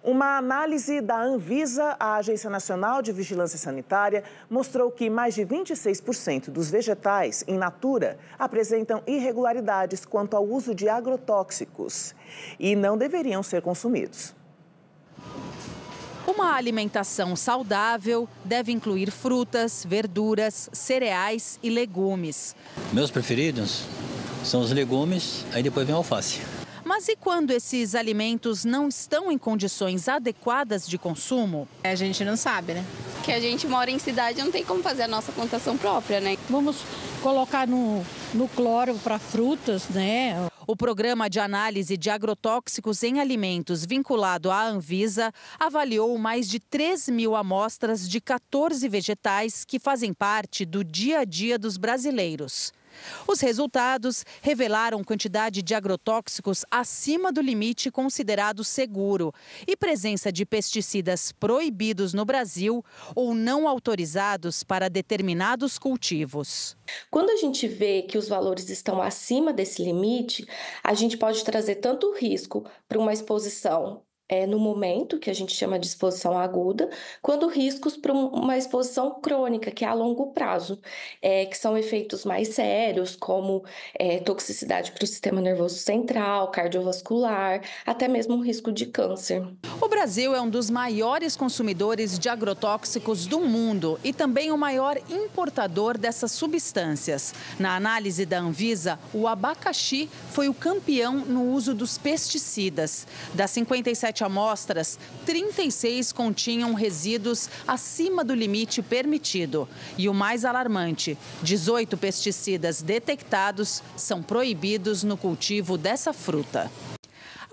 Uma análise da Anvisa, a Agência Nacional de Vigilância Sanitária, mostrou que mais de 26% dos vegetais in natura apresentam irregularidades quanto ao uso de agrotóxicos e não deveriam ser consumidos. Uma alimentação saudável deve incluir frutas, verduras, cereais e legumes. Meus preferidos são os legumes, aí depois vem a alface. Mas e quando esses alimentos não estão em condições adequadas de consumo? A gente não sabe, né? Que a gente mora em cidade, não tem como fazer a nossa plantação própria, né? Vamos colocar no cloro para frutas, né? O Programa de Análise de Agrotóxicos em Alimentos, vinculado à Anvisa, avaliou mais de 3.000 amostras de 14 vegetais que fazem parte do dia a dia dos brasileiros. Os resultados revelaram quantidade de agrotóxicos acima do limite considerado seguro e presença de pesticidas proibidos no Brasil ou não autorizados para determinados cultivos. Quando a gente vê que os valores estão acima desse limite, a gente pode trazer tanto risco para uma exposição no momento, que a gente chama de exposição aguda, quanto riscos para uma exposição crônica, que é a longo prazo, que são efeitos mais sérios, como toxicidade para o sistema nervoso central, cardiovascular, até mesmo um risco de câncer. O Brasil é um dos maiores consumidores de agrotóxicos do mundo e também o maior importador dessas substâncias. Na análise da Anvisa, o abacaxi foi o campeão no uso dos pesticidas. Das 57 amostras, 36 continham resíduos acima do limite permitido. E o mais alarmante, 18 pesticidas detectados são proibidos no cultivo dessa fruta.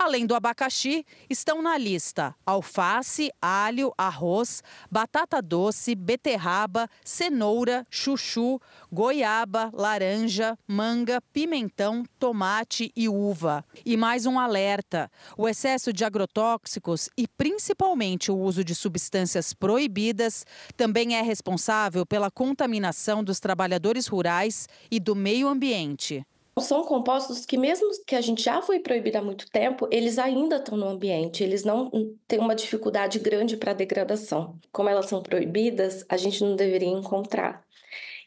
Além do abacaxi, estão na lista alface, alho, arroz, batata doce, beterraba, cenoura, chuchu, goiaba, laranja, manga, pimentão, tomate e uva. E mais um alerta: o excesso de agrotóxicos e principalmente o uso de substâncias proibidas também é responsável pela contaminação dos trabalhadores rurais e do meio ambiente. São compostos que, mesmo que a gente já foi proibido há muito tempo, eles ainda estão no ambiente, eles não têm uma dificuldade grande para degradação. Como elas são proibidas, a gente não deveria encontrar.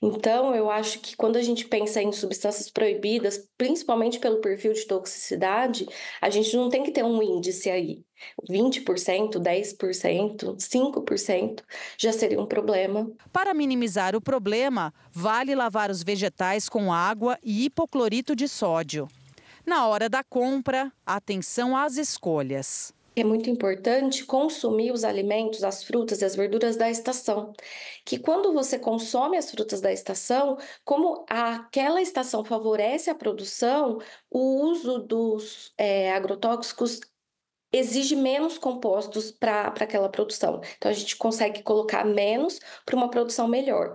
Então, eu acho que quando a gente pensa em substâncias proibidas, principalmente pelo perfil de toxicidade, a gente não tem que ter um índice aí. 20%, 10%, 5% já seria um problema. Para minimizar o problema, vale lavar os vegetais com água e hipoclorito de sódio. Na hora da compra, atenção às escolhas. É muito importante consumir os alimentos, as frutas e as verduras da estação. Que quando você consome as frutas da estação, como aquela estação favorece a produção, o uso dos agrotóxicos exige menos compostos para aquela produção. Então, a gente consegue colocar menos para uma produção melhor.